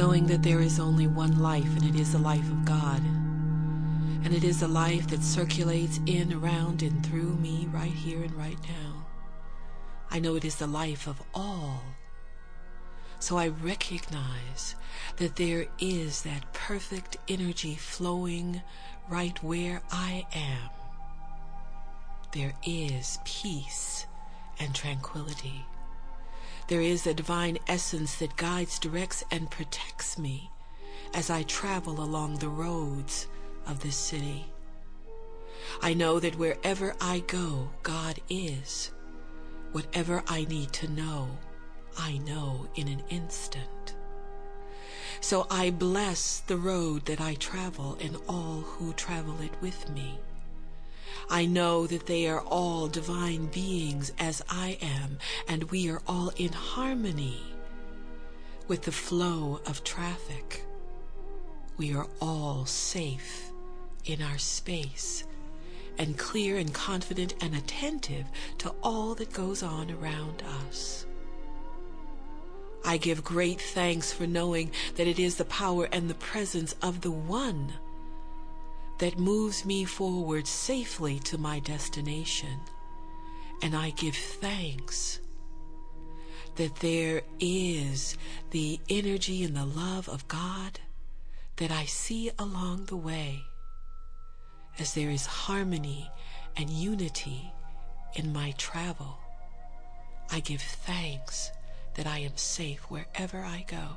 knowing that there is only one life, and it is the life of God. And it is a life that circulates in, around, and through me right here and right now. I know it is the life of all. So I recognize that there is that perfect energy flowing right where I am. There is peace and tranquility. There is a divine essence that guides, directs, and protects me as I travel along the roads of this city. I know that wherever I go, God is. Whatever I need to know, I know in an instant. So I bless the road that I travel and all who travel it with me. I know that they are all divine beings as I am, and we are all in harmony with the flow of traffic. We are all safe in our space and clear and confident and attentive to all that goes on around us. I give great thanks for knowing that it is the power and the presence of the One that moves me forward safely to my destination. And I give thanks that there is the energy and the love of God that I see along the way, as there is harmony and unity in my travel. I give thanks that I am safe wherever I go,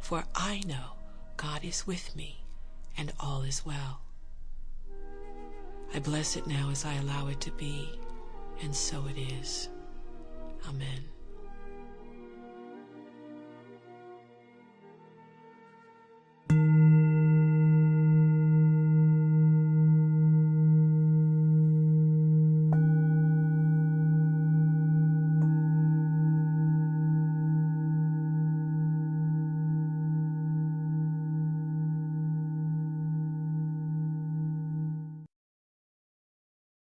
for I know God is with me and all is well. I bless it now as I allow it to be, and so it is. Amen.